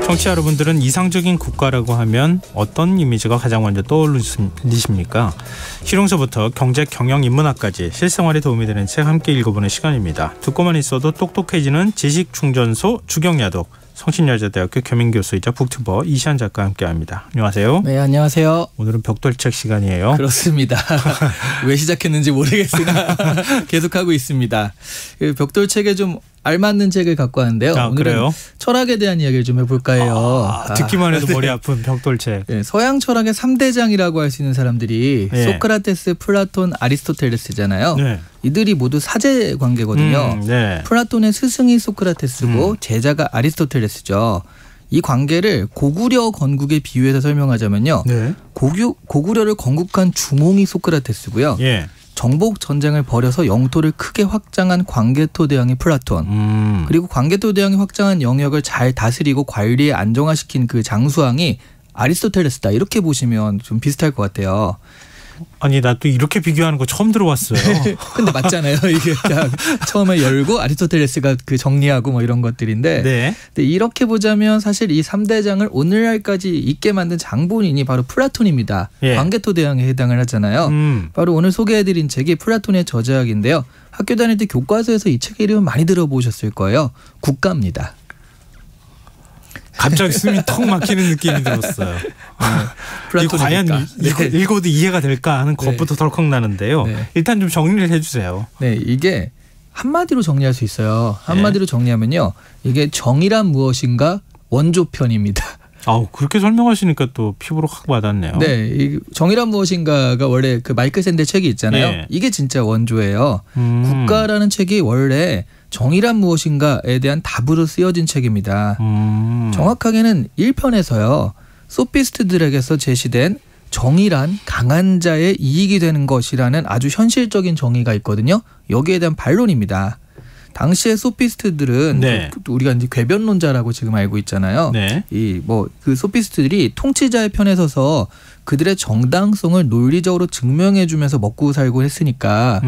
청취자 여러분들은 이상적인 국가라고 하면 어떤 이미지가 가장 먼저 떠오르십니까? 실용서부터 경제, 경영, 인문학까지 실생활에 도움이 되는 책 함께 읽어보는 시간입니다. 듣고만 있어도 똑똑해지는 지식충전소 주경야독, 성신여자대학교 겸임교수이자 북튜버 이시안 작가와 함께합니다. 안녕하세요. 네, 안녕하세요. 오늘은 벽돌책 시간이에요. 그렇습니다. 왜 시작했는지 모르겠으나 계속하고 있습니다. 그 벽돌책에 좀 알맞는 책을 갖고 왔는데요. 오늘은 그래요? 철학에 대한 이야기를 좀 해볼까 해요. 듣기만 해도 네. 머리 아픈 벽돌책. 네, 서양 철학의 3대장이라고 할 수 있는 사람들이 네. 소크라테스, 플라톤, 아리스토텔레스잖아요. 네. 이들이 모두 사제 관계거든요. 네. 플라톤의 스승이 소크라테스고 제자가 아리스토텔레스죠. 이 관계를 고구려 건국에 비유해서 설명하자면요. 네. 고구려를 건국한 주몽이 소크라테스고요. 예. 정복 전쟁을 벌여서 영토를 크게 확장한 광개토 대왕이 플라톤. 그리고 광개토 대왕이 확장한 영역을 잘 다스리고 관리에 안정화시킨 그 장수왕이 아리스토텔레스다. 이렇게 보시면 좀 비슷할 것 같아요. 아니 나 또 이렇게 비교하는 거 처음 들어봤어요. 근데 맞잖아요. 이게 딱 처음에 열고 아리스토텔레스가 그 정리하고 뭐 이런 것들인데. 네. 근데 이렇게 보자면 사실 이 3대장을 오늘날까지 있게 만든 장본인이 바로 플라톤입니다. 예. 광개토 대왕에 해당을 하잖아요. 바로 오늘 소개해드린 책이 플라톤의 저자학인데요. 학교 다닐 때 교과서에서 이 책의 이름을 많이 들어보셨을 거예요. 국가입니다. 갑자기 숨이 턱 막히는 느낌이 들었어요. 이거 과연 읽어도 이해가 될까 하는 것부터 덜컥 나는데요. 네. 일단 좀 정리를 해주세요. 네, 이게 한마디로 정리할 수 있어요. 한마디로 정리하면요. 이게 정의란 무엇인가 원조편입니다. 그렇게 설명하시니까 또 피부로 확 와닿네요. 네, 이 정의란 무엇인가가 원래 그 마이클 샌델 책이 있잖아요. 예. 이게 진짜 원조예요. 국가라는 책이 원래 정의란 무엇인가에 대한 답으로 쓰여진 책입니다. 정확하게는 1편에서요. 소피스트들에게서 제시된 정의란 강한 자의 이익이 되는 것이라는 아주 현실적인 정의가 있거든요. 여기에 대한 반론입니다. 당시의 소피스트들은 네. 우리가 이제 궤변론자라고 지금 알고 있잖아요. 네. 이 뭐 그 소피스트들이 통치자의 편에 서서 그들의 정당성을 논리적으로 증명해주면서 먹고 살고 했으니까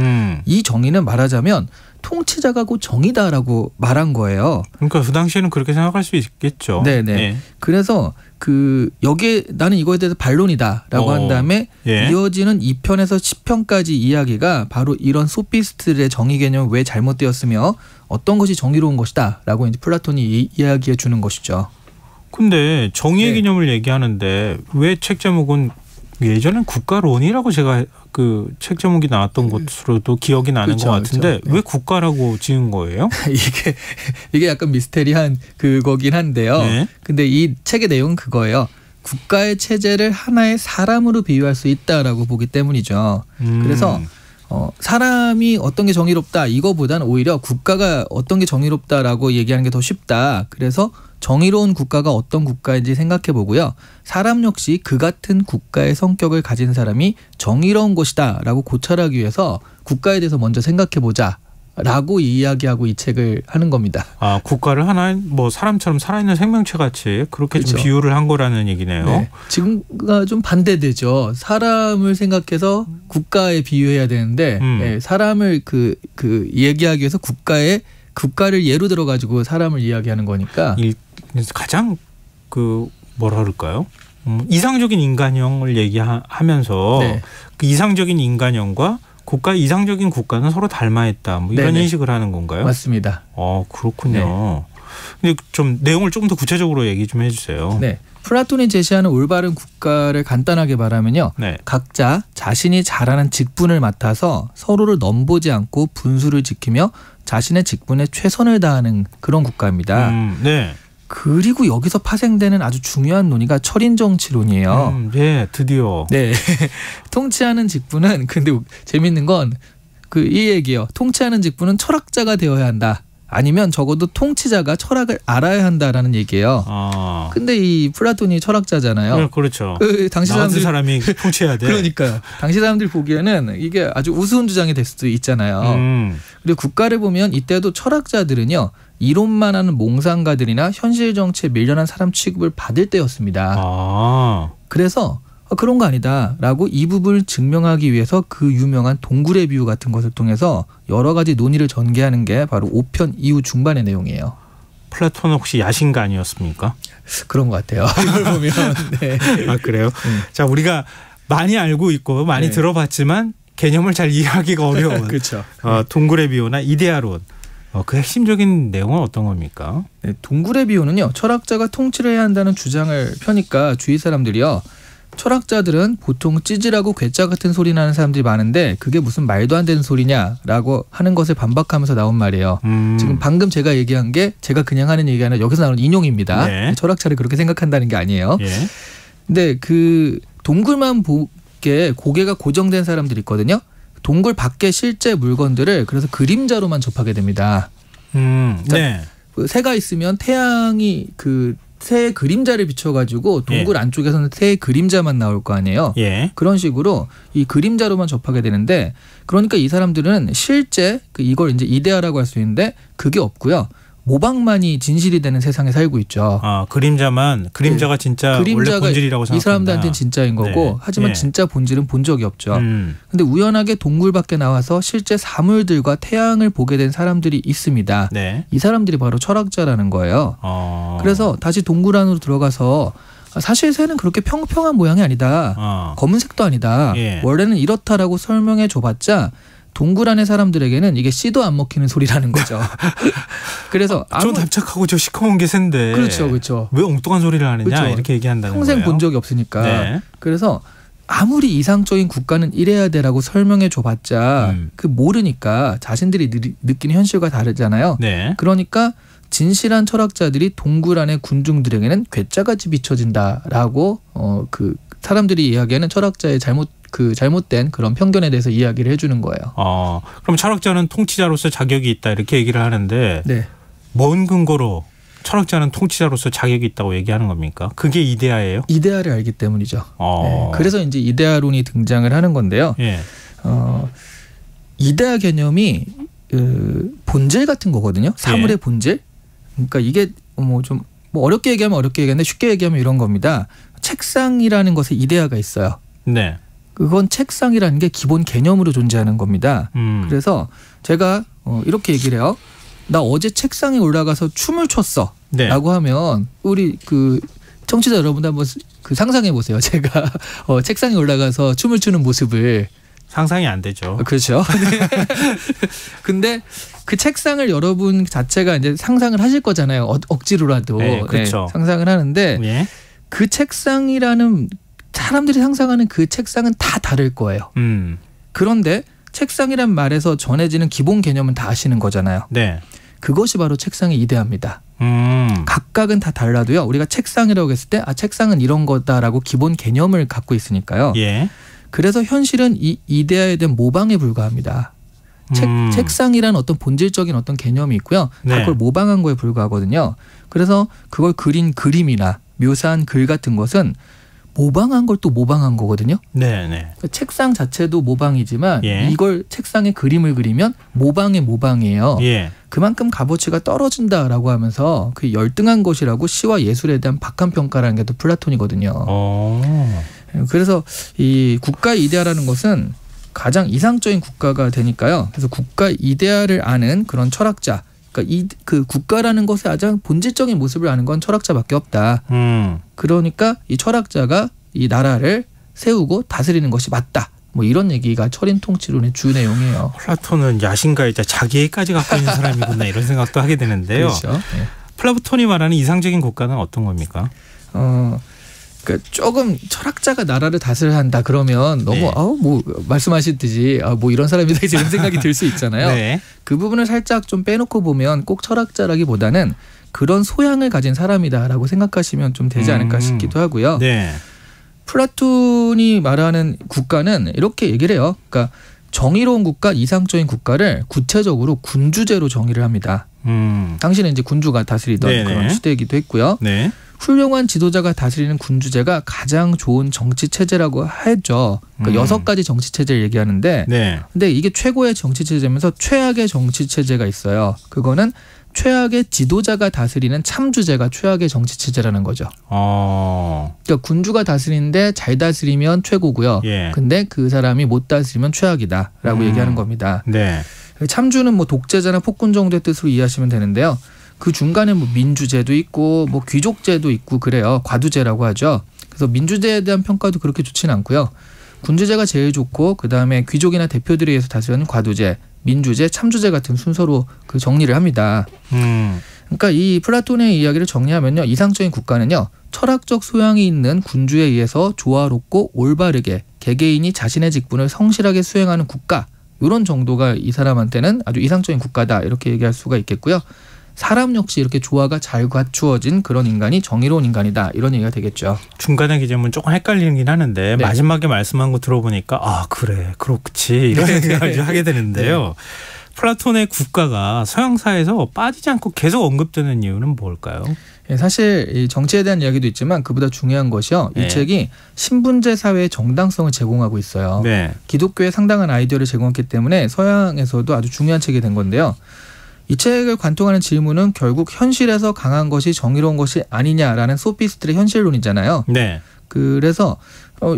이 정의는 말하자면 통치자가 곧 정의다라고 말한 거예요. 그러니까 그 당시에는 그렇게 생각할 수 있겠죠. 네네. 네. 그래서 그 여기에 나는 이거에 대해서 반론이다라고 한 다음에 예. 이어지는 2편에서 10편까지 이야기가 바로 이런 소피스트들의 정의 개념이 왜 잘못되었으며 어떤 것이 정의로운 것이다라고 이제 플라톤이 이야기해 주는 것이죠. 근데 정의의 네. 개념을 얘기하는데 왜 책 제목은 예전엔 국가론이라고 제가 그 책 제목이 나왔던 것으로도 기억이 나는 그렇죠, 것 같은데 그렇죠. 네. 왜 국가라고 지은 거예요? 이게 약간 미스테리한 그거긴 한데요. 네. 근데 이 책의 내용은 그거예요. 국가의 체제를 하나의 사람으로 비유할 수 있다라고 보기 때문이죠. 그래서 사람이 어떤 게 정의롭다 이거보다는 오히려 국가가 어떤 게 정의롭다라고 얘기하는 게 더 쉽다. 그래서 정의로운 국가가 어떤 국가인지 생각해 보고요. 사람 역시 그 같은 국가의 성격을 가진 사람이 정의로운 것이다라고 고찰하기 위해서 국가에 대해서 먼저 생각해 보자라고 이야기하고 이 책을 하는 겁니다. 국가를 하나의 뭐 사람처럼 살아있는 생명체 같이 그렇게 그렇죠. 좀 비유를 한 거라는 얘기네요. 네. 지금과 좀 반대되죠. 사람을 생각해서 국가에 비유해야 되는데 네, 사람을 그 얘기하기 위해서 국가를 예로 들어 가지고 사람을 이야기하는 거니까 가장 뭐라 그럴까요? 이상적인 인간형을 얘기하면서 네. 그 이상적인 인간형과 국가의 이상적인 국가는 서로 닮아있다. 뭐 이런 네네. 인식을 하는 건가요? 맞습니다. 그렇군요. 근데 좀 내용을 조금 더 구체적으로 얘기 좀 해주세요. 네. 플라톤이 제시하는 올바른 국가를 간단하게 말하면요. 네. 각자 자신이 잘하는 직분을 맡아서 서로를 넘보지 않고 분수를 지키며 자신의 직분에 최선을 다하는 그런 국가입니다. 네. 그리고 여기서 파생되는 아주 중요한 논의가 철인정치론이에요. 네, 드디어. 네. 통치하는 직분은 근데 재밌는 건 이 얘기예요. 통치하는 직분은 철학자가 되어야 한다. 아니면 적어도 통치자가 철학을 알아야 한다라는 얘기예요. 근데 이 플라톤이 철학자잖아요. 네, 그렇죠. 당시 나 같은 사람이 통치해야 돼. 그러니까요. 당시 사람들 보기에는 이게 아주 우스운 주장이 될 수도 있잖아요. 그리고 국가를 보면 이때도 철학자들은요. 이론만 하는 몽상가들이나 현실 정치에 밀려난 사람 취급을 받을 때였습니다. 아. 그래서 그런 거 아니다라고 이 부분을 증명하기 위해서 그 유명한 동굴의 비유 같은 것을 통해서 여러 가지 논의를 전개하는 게 바로 5편 이후 중반의 내용이에요. 플라톤은 혹시 야신가 아니었습니까? 그런 것 같아요. 이걸 보면. 네. 아 그래요? 자 우리가 많이 알고 있고 많이 네. 들어봤지만 개념을 잘 이해하기가 어려운 그렇죠. 동굴의 비유나 이데아론. 그 핵심적인 내용은 어떤 겁니까? 네, 동굴의 비유는요. 철학자가 통치를 해야 한다는 주장을 펴니까 주위 사람들이요. 철학자들은 보통 찌질하고 괴짜 같은 소리 나는 사람들이 많은데 그게 무슨 말도 안 되는 소리냐라고 하는 것을 반박하면서 나온 말이에요. 지금 방금 제가 얘기한 게 제가 그냥 하는 얘기가 아니라 여기서 나오는 인용입니다. 네. 철학자를 그렇게 생각한다는 게 아니에요. 예. 근데 그 동굴만 보게 고개가 고정된 사람들이 있거든요. 동굴 밖에 실제 물건들을 그래서 그림자로만 접하게 됩니다. 네. 새가 있으면 태양이 그 새의 그림자를 비춰가지고 동굴 안쪽에서는 새의 그림자만 나올 거 아니에요. 예. 그런 식으로 이 그림자로만 접하게 되는데 그러니까 이 사람들은 실제 이걸 이제 이데아라고 할 수 있는데 그게 없고요. 모방만이 진실이 되는 세상에 살고 있죠. 그림자가 진짜 원래 본질이라고 생각한다. 이 사람들한테는 진짜인 거고 네. 하지만 진짜 본질은 본 적이 없죠. 근데 우연하게 동굴 밖에 나와서 실제 사물들과 태양을 보게 된 사람들이 있습니다. 네. 이 사람들이 바로 철학자라는 거예요. 그래서 다시 동굴 안으로 들어가서 사실 새는 그렇게 평평한 모양이 아니다. 검은색도 아니다. 예. 원래는 이렇다라고 설명해 줘봤자 동굴 안의 사람들에게는 이게 씨도 안 먹히는 소리라는 거죠. 그래서 저 납작하고 저 시커먼 게 샌데 그렇죠. 왜 엉뚱한 소리를 하느냐 그렇죠. 이렇게 얘기한다는 평생 거예요. 본 적이 없으니까. 네. 그래서 아무리 이상적인 국가는 이래야 돼라고 설명해 줘봤자 그 모르니까 자신들이 느끼는 현실과 다르잖아요. 네. 그러니까 진실한 철학자들이 동굴 안의 군중들에게는 괴짜같이 비춰진다라고 그 사람들이 이야기하는 철학자의 잘못된 그런 편견에 대해서 이야기를 해주는 거예요. 그럼 철학자는 통치자로서 자격이 있다 이렇게 얘기를 하는데 네. 뭔 근거로 철학자는 통치자로서 자격이 있다고 얘기하는 겁니까? 그게 이데아예요? 이데아를 알기 때문이죠. 네. 그래서 이제 이데아론이 등장을 하는 건데요. 예. 이데아 개념이 본질 같은 거거든요. 사물의 본질. 그러니까 이게 뭐 어렵게 얘기하면 어렵게 얘기하는데 쉽게 얘기하면 이런 겁니다. 책상이라는 것에 이데아가 있어요. 네. 그건 책상이라는 게 기본 개념으로 존재하는 겁니다. 그래서 제가 이렇게 얘기를 해요. 나 어제 책상에 올라가서 춤을 췄어. 네. 라고 하면 우리 그 청취자 여러분들 한번 그 상상해 보세요. 제가 책상에 올라가서 춤을 추는 모습을. 상상이 안 되죠. 그렇죠. 근데 그 책상을 여러분 자체가 이제 상상을 하실 거잖아요. 억지로라도. 네, 그렇죠. 네, 상상을 하는데 예. 그 책상이라는 사람들이 상상하는 그 책상은 다 다를 거예요. 그런데 책상이란 말에서 전해지는 기본 개념은 다 아시는 거잖아요. 네. 그것이 바로 책상의 이데아입니다. 각각은 다 달라도요. 우리가 책상이라고 했을 때 책상은 이런 거다라고 기본 개념을 갖고 있으니까요. 예. 그래서 현실은 이 이데아에 대한 모방에 불과합니다. 책상이라는 어떤 본질적인 어떤 개념이 있고요. 다 그걸 모방한 거에 불과하거든요. 그래서 그걸 그린 그림이나 묘사한 글 같은 것은 모방한 걸 또 모방한 거거든요. 네. 책상 자체도 모방이지만 예. 이걸 책상에 그림을 그리면 모방의 모방이에요. 예. 그만큼 값어치가 떨어진다라고 하면서 그 열등한 것이라고 시와 예술에 대한 박한 평가라는 게 또 플라톤이거든요. 그래서 이 국가 이데아라는 것은 가장 이상적인 국가가 되니까요. 그래서 국가 이데아를 아는 그런 철학자, 그러니까 그 국가라는 것의 가장 본질적인 모습을 아는 건 철학자밖에 없다. 그러니까 이 철학자가 이 나라를 세우고 다스리는 것이 맞다. 뭐 이런 얘기가 철인 통치론의 주 내용이에요. 플라톤은 야신가이자 자기애까지 갖고 있는 사람이구나 이런 생각도 하게 되는데요. 그렇죠. 네. 플라톤이 말하는 이상적인 국가는 어떤 겁니까? 그러니까 조금 철학자가 나라를 다스려야 한다 그러면 너무 뭐 말씀하셨듯이 뭐 이런 사람이다 이런 생각이 들 수 있잖아요. 네. 그 부분을 살짝 좀 빼놓고 보면 꼭 철학자라기보다는 그런 소양을 가진 사람이다라고 생각하시면 좀 되지 않을까 싶기도 하고요. 네. 플라톤이 말하는 국가는 이렇게 얘기를 해요. 그러니까 정의로운 국가, 이상적인 국가를 구체적으로 군주제로 정의를 합니다. 당시는 이제 군주가 다스리던 네네. 그런 시대이기도 했고요. 네. 훌륭한 지도자가 다스리는 군주제가 가장 좋은 정치 체제라고 했죠. 그러니까 6가지 정치 체제를 얘기하는데, 네. 근데 이게 최고의 정치 체제면서 최악의 정치 체제가 있어요. 그거는 최악의 지도자가 다스리는 참주제가 최악의 정치 체제라는 거죠. 그러니까 군주가 다스리는데 잘 다스리면 최고고요. 예. 근데 그 사람이 못 다스리면 최악이다라고 얘기하는 겁니다. 네. 참주는 뭐 독재자나 폭군 정도의 뜻으로 이해하시면 되는데요. 그 중간에 뭐 민주제도 있고 뭐 귀족제도 있고 그래요. 과두제라고 하죠. 그래서 민주제에 대한 평가도 그렇게 좋지는 않고요. 군주제가 제일 좋고 그다음에 귀족이나 대표들에 의해서 다스리는 과두제, 민주제, 참주제 같은 순서로 그 정리를 합니다. 그러니까 이 플라톤의 이야기를 정리하면요. 이상적인 국가는요. 철학적 소양이 있는 군주에 의해서 조화롭고 올바르게 개개인이 자신의 직분을 성실하게 수행하는 국가. 이런 정도가 이 사람한테는 아주 이상적인 국가다 이렇게 얘기할 수가 있겠고요. 사람 역시 이렇게 조화가 잘 갖추어진 그런 인간이 정의로운 인간이다 이런 얘기가 되겠죠. 중간에 기재문 조금 헷갈리긴 하는데 네. 마지막에 말씀한 거 들어보니까 아 그래 그렇지 이런 생각을 하게 되는데요. 네. 플라톤의 국가가 서양 사회에서 빠지지 않고 계속 언급되는 이유는 뭘까요? 사실 이 정치에 대한 이야기도 있지만 그보다 중요한 것이요. 이 네. 책이 신분제 사회의 정당성을 제공하고 있어요. 네. 기독교에 상당한 아이디어를 제공했기 때문에 서양에서도 아주 중요한 책이 된 건데요. 이 책을 관통하는 질문은 결국 현실에서 강한 것이 정의로운 것이 아니냐라는 소피스트의 현실론이잖아요. 네. 그래서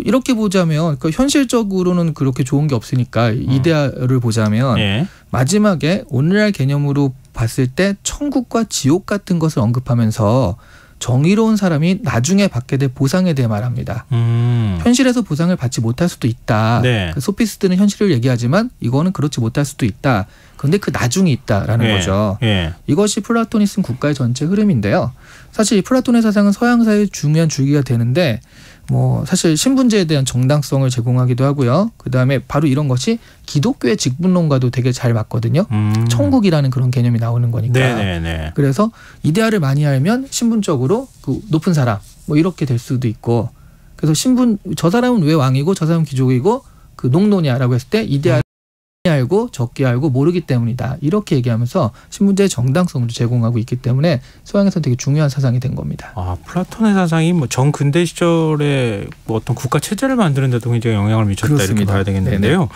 이렇게 보자면 현실적으로는 그렇게 좋은 게 없으니까 이데아를 보자면 예. 마지막에 오늘날 개념으로 봤을 때 천국과 지옥 같은 것을 언급하면서 정의로운 사람이 나중에 받게 될 보상에 대해 말합니다. 현실에서 보상을 받지 못할 수도 있다. 네. 그 소피스트는 현실을 얘기하지만 이거는 그렇지 못할 수도 있다. 그런데 그 나중이 있다라는 예. 거죠. 예. 이것이 플라톤이 쓴 국가의 전체 흐름인데요. 사실 이 플라톤의 사상은 서양 사회의 중요한 줄기가 되는데 뭐 사실 신분제에 대한 정당성을 제공하기도 하고요. 그다음에 바로 이런 것이 기독교의 직분론과도 되게 잘 맞거든요. 천국이라는 그런 개념이 나오는 거니까. 네네네. 그래서 이데아를 많이 알면 신분적으로 그 높은 사람 뭐 이렇게 될 수도 있고 그래서 신분 저 사람은 왜 왕이고 저 사람은 귀족이고 그 농노냐라고 했을 때 이데아를 많이 알고 적게 알고 모르기 때문이다. 이렇게 얘기하면서 신분제의 정당성을 제공하고 있기 때문에 서양에서는 되게 중요한 사상이 된 겁니다. 아 플라톤의 사상이 뭐 정근대 시절에 뭐 어떤 국가 체제를 만드는 데도 굉장히 영향을 미쳤다 그렇습니다. 이렇게 봐야 되겠는데요. 네네.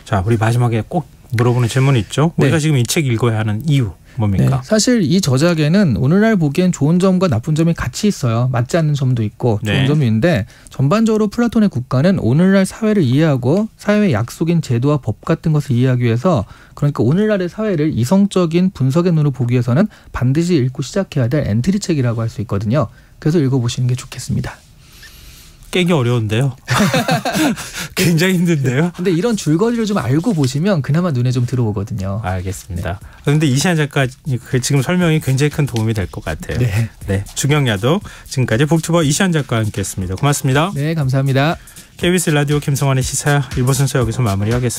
자 우리 마지막에 꼭 물어보는 질문이 있죠. 네. 우리가 지금 이 책 읽어야 하는 이유 뭡니까? 네, 사실 이 저작에는 오늘날 보기엔 좋은 점과 나쁜 점이 같이 있어요. 맞지 않는 점도 있고 좋은 네. 점이 있는데 전반적으로 플라톤의 국가는 오늘날 사회를 이해하고 사회의 약속인 제도와 법 같은 것을 이해하기 위해서 그러니까 오늘날의 사회를 이성적인 분석의 눈으로 보기 위해서는 반드시 읽고 시작해야 될 엔트리 책이라고 할 수 있거든요. 그래서 읽어보시는 게 좋겠습니다. 깨기 어려운데요. 굉장히 힘든데요. 근데 이런 줄거리를 좀 알고 보시면 그나마 눈에 좀 들어오거든요. 알겠습니다. 그런데 이시안 작가 지금 설명이 굉장히 큰 도움이 될 것 같아요. 네. 네, 주경야도 지금까지 북튜버 이시안 작가와 함께했습니다. 고맙습니다. 네, 감사합니다. KBS 라디오 김성환의 시사 1부 순서 여기서 마무리하겠습니다.